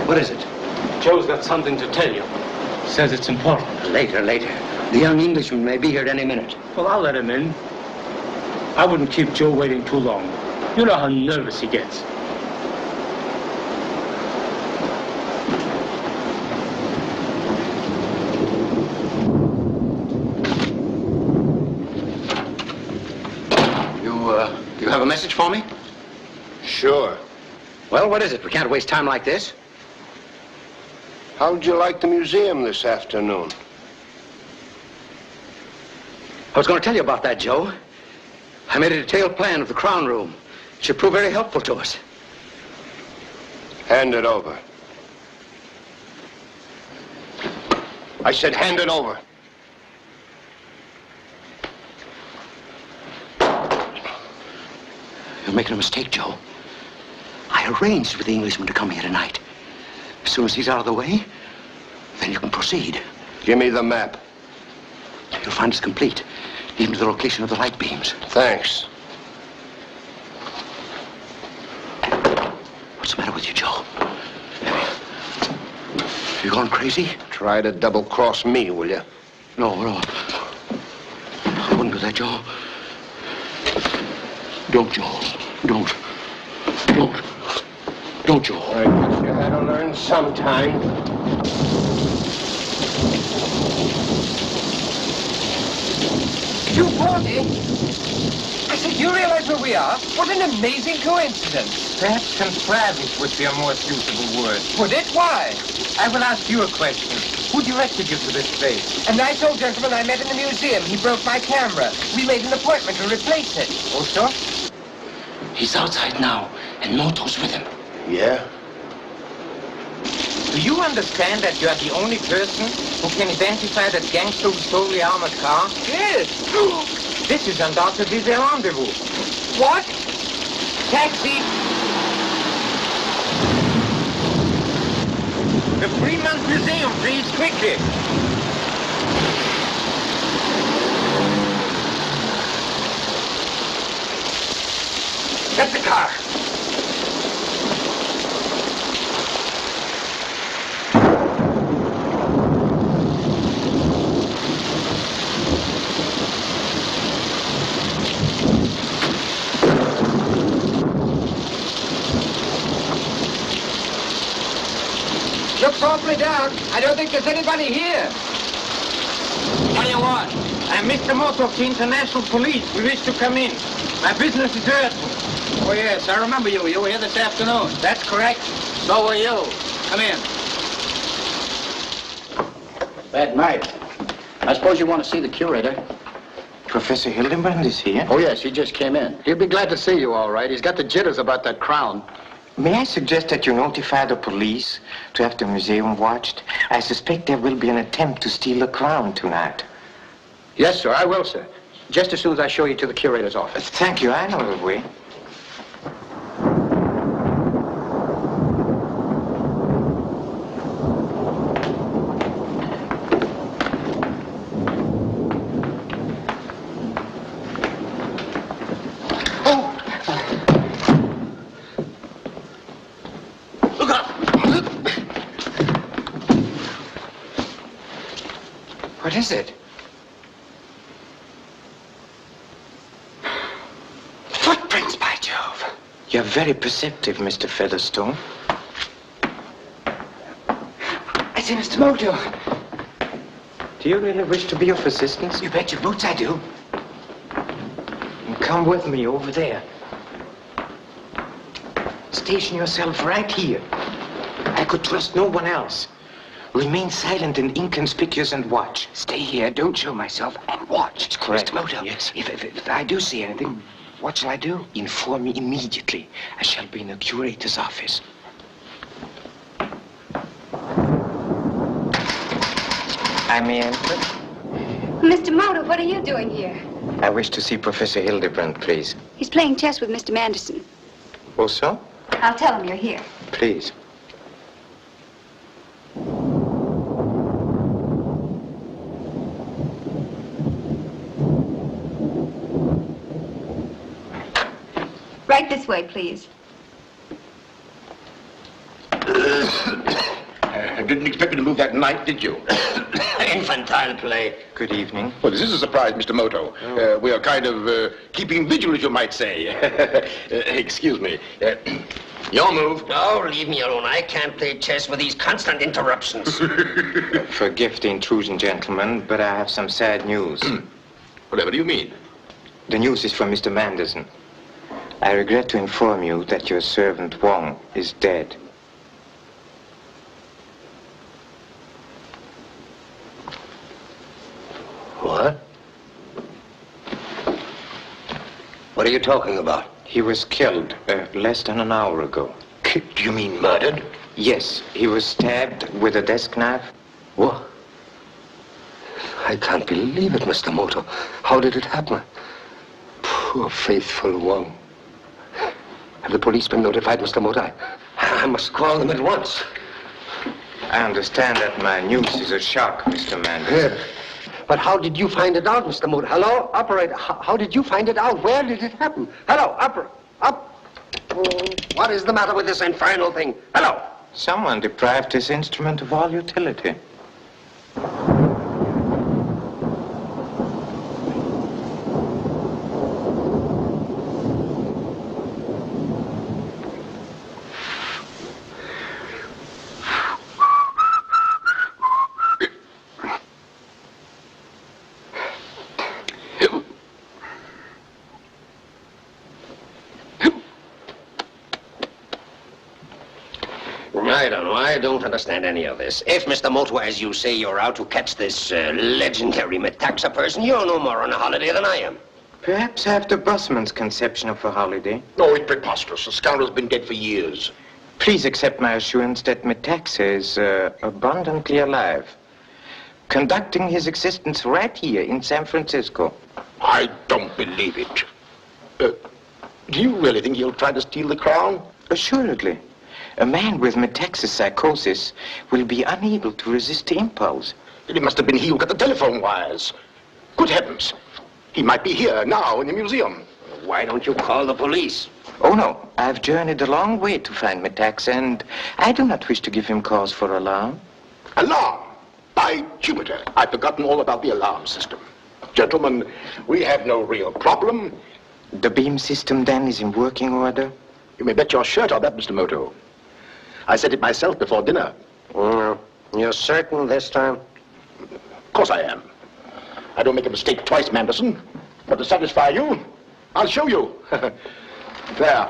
What is it? Joe's got something to tell you. Says it's important. Later. The young Englishman may be here at any minute. Well, I'll let him in. I wouldn't keep Joe waiting too long. You know how nervous he gets. You have a message for me? Sure. Well, what is it? We can't waste time like this. How'd you like the museum this afternoon? I was going to tell you about that, Joe. I made a detailed plan of the Crown Room. It should prove very helpful to us. Hand it over. I said hand it over. You're making a mistake, Joe. I arranged with the Englishman to come here tonight. As soon as he's out of the way, then you can proceed. Give me the map. You'll find it's complete, even to the location of the light beams. Thanks. What's the matter with you, Joe? You gone crazy? Try to double-cross me, will you? No. I wouldn't do that, Joe. Don't, Joe. Don't, Joe. I guess you had to learn sometime. 240? I said, you realize where we are? What an amazing coincidence. Perhaps contrivance would be a more suitable word. Would it? Why? I will ask you a question. Who directed you to this place? A nice old gentleman I met in the museum. He broke my camera. We made an appointment to replace it. Oh, sure? He's outside now, and Moto's with him. Yeah? Do you understand that you are the only person who can identify that gangster who stole the armored car? Yes. This is undoubtedly their rendezvous. What? Taxi. The Fremont Museum, please, quickly. Get the car. Looks awfully dark. I don't think there's anybody here. What do you want? I'm Mr. Moto of the International Police. We wish to come in. My business is urgent. Oh, yes, I remember you. You were here this afternoon. That's correct. So were you. Come in. Bad night. I suppose you want to see the curator. Professor Hildebrand is here? Oh, yes, he just came in. He'll be glad to see you, all right. He's got the jitters about that crown. May I suggest that you notify the police to have the museum watched? I suspect there will be an attempt to steal the crown tonight. Yes, sir, I will, sir. Just as soon as I show you to the curator's office. Thank you. I know the way. What is it? Footprints, by Jove. You're very perceptive, Mr. Featherstone. I say, Mr. Moto. Do you really wish to be of assistance? You bet your boots I do. Come with me over there. Station yourself right here. I could trust no one else. Remain silent and inconspicuous and watch. Stay here, don't show myself, and watch. It's correct. Mr. Moto, yes. If I do see anything, what shall I do? Inform me immediately. I shall be in the curator's office. I may enter? Mr. Moto, what are you doing here? I wish to see Professor Hildebrand, please. He's playing chess with Mr. Manderson. Oh, so? I'll tell him you're here. Please. Right this way, please. Didn't expect you to move that night, did you? Infantile play. Good evening. Well, this is a surprise, Mr. Moto. We are kind of keeping vigil, as you might say. Excuse me. Your move. Oh, leave me alone. I can't play chess with these constant interruptions. Forgive the intrusion, gentlemen, but I have some sad news. Whatever do you mean? The news is from Mr. Manderson. I regret to inform you that your servant Wong is dead. What? What are you talking about? He was killed less than an hour ago. Do you mean murdered? Yes, he was stabbed with a desk knife. What? I can't believe it, Mr. Moto. How did it happen? Poor faithful Wong. Have the police been notified, Mr. Moto? I must call them at once. I understand that my news is a shock, Mr. Manderson. Yeah. But how did you find it out, Mr. Moto? Hello, operator. How did you find it out? Where did it happen? Hello, operator. What is the matter with this infernal thing? Hello. Someone deprived this instrument of all utility. I don't know. I don't understand any of this. If, Mr. Moto, as you say, you're out to catch this legendary Metaxa person, you're no more on a holiday than I am. Perhaps I have the busman's conception of a holiday. No, it's preposterous. The scoundrel's been dead for years. Please accept my assurance that Metaxa is abundantly alive, conducting his existence right here in San Francisco. I don't believe it. Do you really think he'll try to steal the crown? Assuredly. A man with Metaxa's psychosis will be unable to resist the impulse. It must have been he who got the telephone wires. Good heavens. He might be here now in the museum. Why don't you call the police? Oh, no. I've journeyed a long way to find Metaxa, and I do not wish to give him cause for alarm. Alarm? By Jupiter, I've forgotten all about the alarm system. Gentlemen, we have no real problem. The beam system, then, is in working order? You may bet your shirt on that, Mr. Moto. I said it myself before dinner. You're certain this time? Of course I am. I don't make a mistake twice, Manderson. But to satisfy you, I'll show you. There.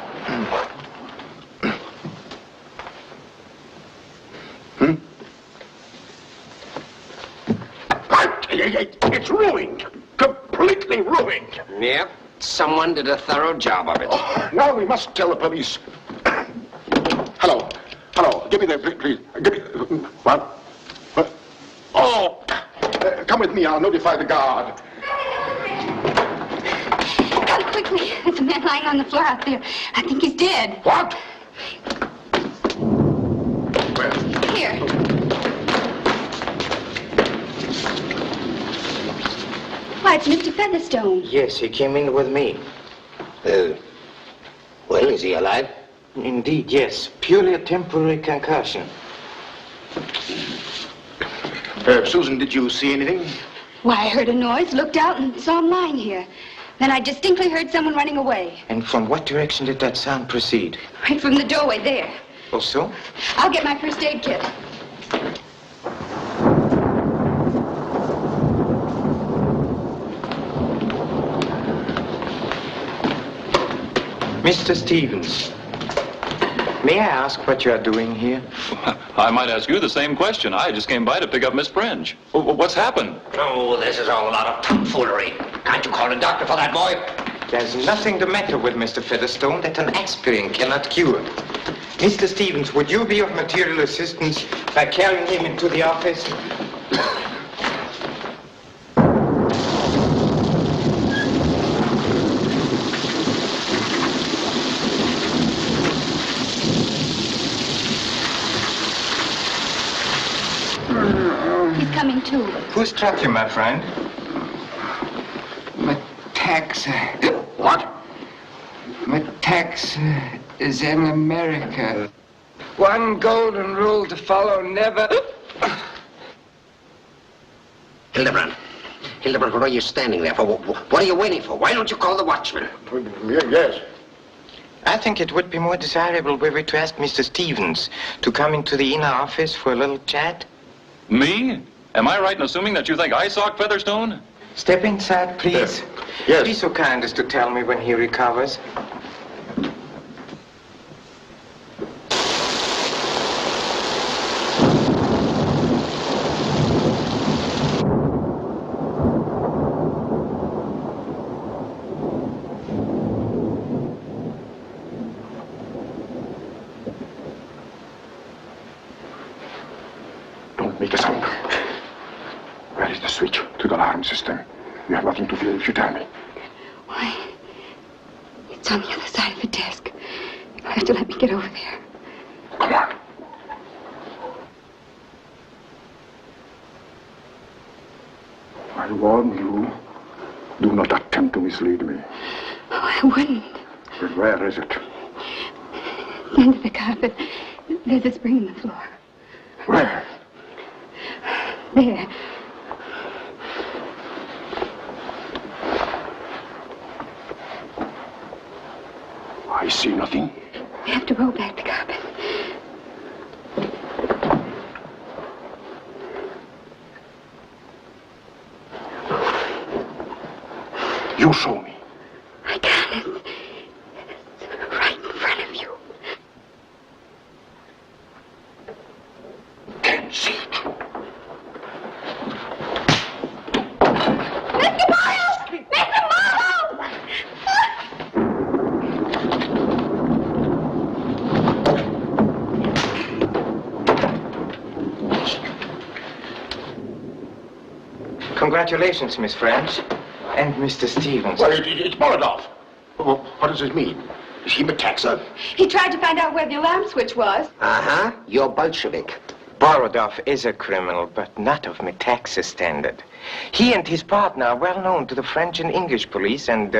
It's ruined. Completely ruined. Yep. Someone did a thorough job of it. Oh, now we must tell the police. Hello. Hello. Give me the... Please. Give me... What? What? Oh! Come with me. I'll notify the guard. Come quickly. There's a man lying on the floor out there. I think he's dead. What? Where? Here. Why, it's Mr. Featherstone. Yes, he came in with me. Well, is he alive? Indeed, yes. Purely a temporary concussion. Susan, did you see anything? Why, I heard a noise, looked out, and saw him lying here. Then I distinctly heard someone running away. And from what direction did that sound proceed? Right from the doorway there. Also? I'll get my first aid kit. Mr. Stevens, may I ask what you are doing here? I might ask you the same question. I just came by to pick up Miss French. What's happened? Oh, this is all a lot of tomfoolery. Can't you call a doctor for that boy? There's nothing the matter with Mr. Featherstone that an aspirin cannot cure. Mr. Stevens, would you be of material assistance by carrying him into the office? He's coming too. Who struck you, my friend? Metaxa. What? Metaxa is in America. One golden rule to follow, never... Hildebrand. Hildebrand, what are you standing there for? What are you waiting for? Why don't you call the watchman? Yes. I think it would be more desirable were we to ask Mr. Stevens to come into the inner office for a little chat. Me? Am I right in assuming that you think I socked Featherstone? Step inside, please. Yes. Be so kind as to tell me when he recovers. Don't make a sound. Where is the switch to the alarm system? You have nothing to fear if you tell me. Why? It's on the other side of the desk. You'll have to let me get over there. Come on. I warn you, do not attempt to mislead me. Oh, I wouldn't. But where is it? Under the carpet. There's a spring in the floor. Where? There. I see nothing. We have to roll back the carpet. You show me. I can't. It's right in front of you. Can't see it. Mr. Morrow! Mr. Morrow! Congratulations, Miss French. And Mr. Stevens. Well, it's Molotov. Well, what does this mean? Is he Metaxa? He tried to find out where the alarm switch was. Uh-huh. You're Bolshevik. Borodov is a criminal, but not of Metaxa standard. He and his partner are well known to the French and English police, and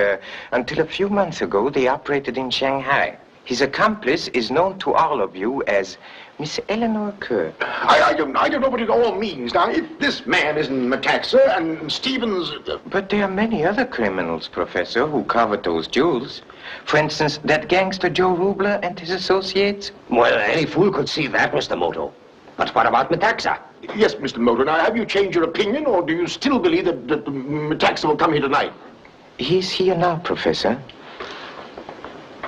until a few months ago, they operated in Shanghai. His accomplice is known to all of you as Miss Eleanor Kerr. I don't know what it all means. Now, if this man isn't Metaxa and Stevens... But there are many other criminals, Professor, who covered those jewels. For instance, that gangster Joe Rubler and his associates. Well, any fool could see that, Mr. Moto. But what about Metaxa? Yes, Mr. Moto. Now, have you changed your opinion, or do you still believe that Metaxa will come here tonight? He's here now, Professor.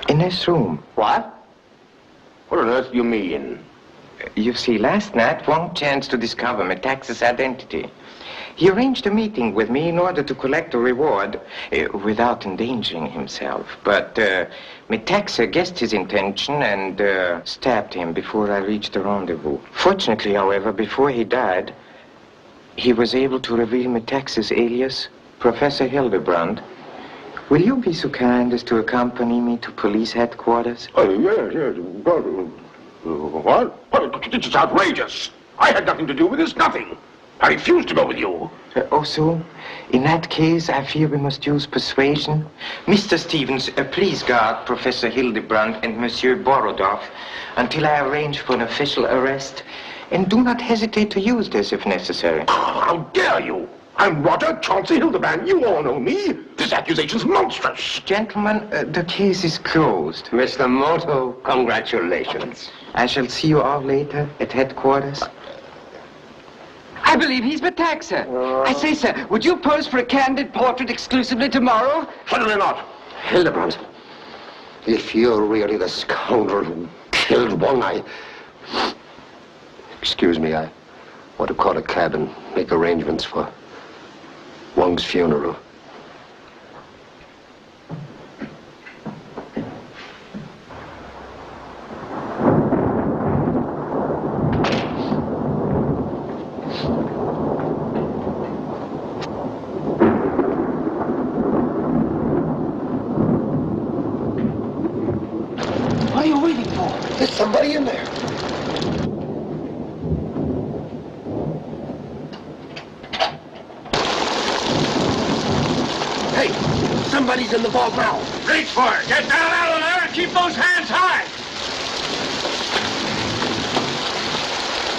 In this room. What? What on earth do you mean? You see, last night, Wong chanced to discover Metaxa's identity. He arranged a meeting with me in order to collect a reward without endangering himself. But Metaxa guessed his intention and stabbed him before I reached the rendezvous. Fortunately, however, before he died, he was able to reveal Metaxa's alias, Professor Hildebrand. Will you be so kind as to accompany me to police headquarters? Oh, yes. What? This is outrageous. I had nothing to do with this, nothing. I refuse to go with you. Also, in that case, I fear we must use persuasion. Mr. Stevens, please guard Professor Hildebrand and Monsieur Borodov until I arrange for an official arrest. And do not hesitate to use this if necessary. How dare you? I'm Roger Chauncey Hildebrand. You all know me. This accusation's monstrous. Gentlemen, the case is closed. Mr. Moto, congratulations. I shall see you all later at headquarters. I believe he's Metaxa. I say, sir, would you pose for a candid portrait exclusively tomorrow? Certainly not. Hildebrand, if you're really the scoundrel who killed Wong, Excuse me, I want to call a cab and make arrangements for Wong's funeral. What are you waiting for? There's somebody in there. Hey, somebody's in the vault now. Reach for it. Get down out of there and keep those hands high.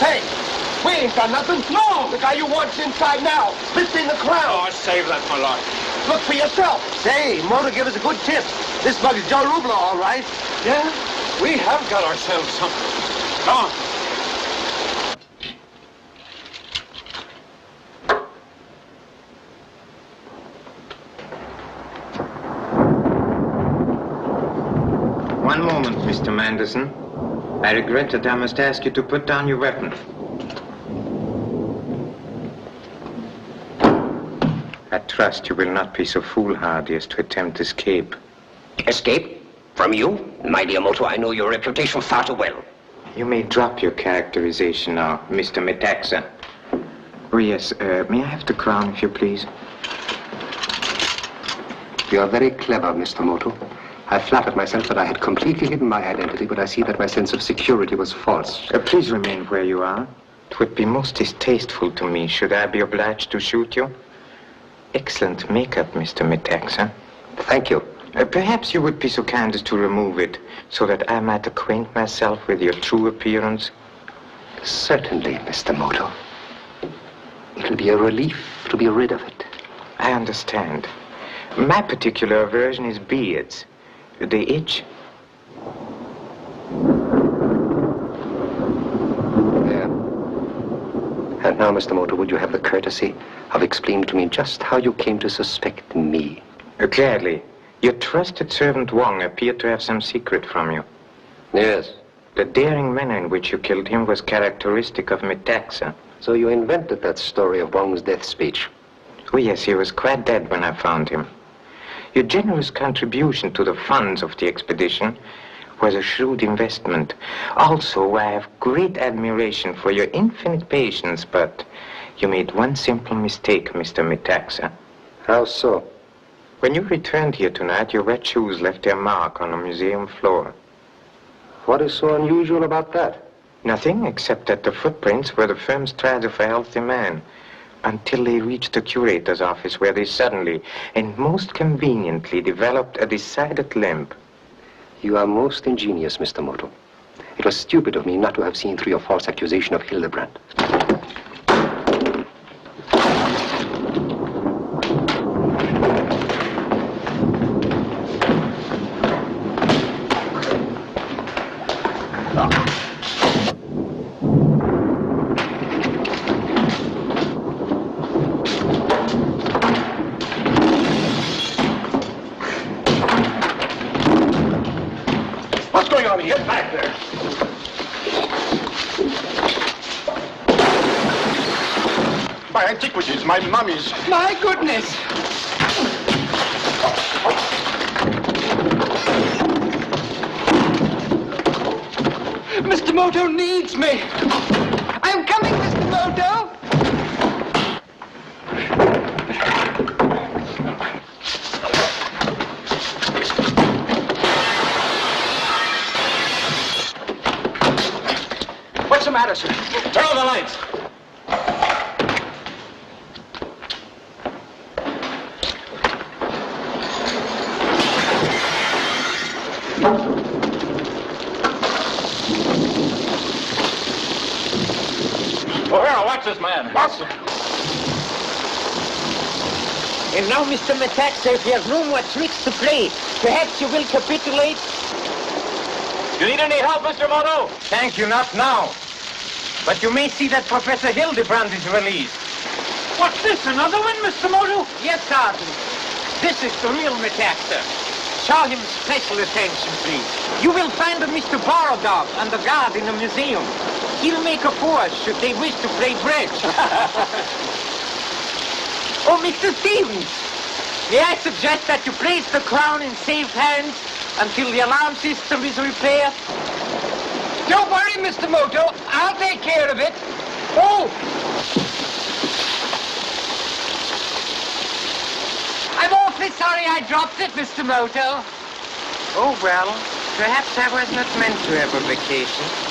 Hey, we ain't got nothing. No! The guy you want's inside now, lifting the crown. Oh, save that for life. Look for yourself. Say, Moto give us a good tip. This bug is Joe Rubla, all right. Yeah, we have got ourselves something. Come on. One moment, Mr. Manderson. I regret that I must ask you to put down your weapon. I trust you will not be so foolhardy as to attempt escape. Escape? From you? My dear Moto, I know your reputation far too well. You may drop your characterization now, Mr. Metaxa. Oh, yes, may I have the crown, if you please? You are very clever, Mr. Moto. I flattered myself that I had completely hidden my identity, but I see that my sense of security was false. Please remain where you are. It would be most distasteful to me should I be obliged to shoot you. Excellent makeup, Mr. Metaxa. Thank you. Perhaps you would be so kind as to remove it, so that I might acquaint myself with your true appearance. Certainly, Mr. Moto. It'll be a relief to be rid of it. I understand. My particular aversion is beards. They itch. Yeah. And now, Mr. Moto, would you have the courtesy of explaining to me just how you came to suspect me? Gladly. Your trusted servant Wong appeared to have some secret from you. Yes. The daring manner in which you killed him was characteristic of Metaxa. So you invented that story of Wong's death speech? Oh, yes, he was quite dead when I found him. Your generous contribution to the funds of the expedition was a shrewd investment. Also, I have great admiration for your infinite patience, but you made one simple mistake, Mr. Metaxa. How so? When you returned here tonight, your wet shoes left their mark on the museum floor. What is so unusual about that? Nothing, except that the footprints were the firm strides of a healthy man, until they reached the curator's office, where they suddenly and most conveniently developed a decided limp. You are most ingenious, Mr. Moto. It was stupid of me not to have seen through your false accusation of Hildebrand. Get back there. My antiquities, my mummies. My goodness! Mr. Moto needs me. I'm coming, Mr. Moto. What's the matter, sir? Turn on the lights. castle. And now, Mr. Metaxa, if you have no more tricks to play, perhaps you will capitulate? You need any help, Mr. Moto? Thank you, not now. But you may see that Professor Hildebrand is released. What's this, another one, Mr. Moto? Yes, Sergeant. This is the real Metaxa. Show him special attention, please. You will find a Mr. Borodov and the guard in the museum. He'll make a force should they wish to play bridge. Oh, Mr. Stevens, may I suggest that you place the crown in safe hands until the alarm system is repaired? Don't worry, Mr. Moto. I'll take care of it. Oh! I'm awfully sorry I dropped it, Mr. Moto. Oh, well, perhaps I was not meant to have a vacation.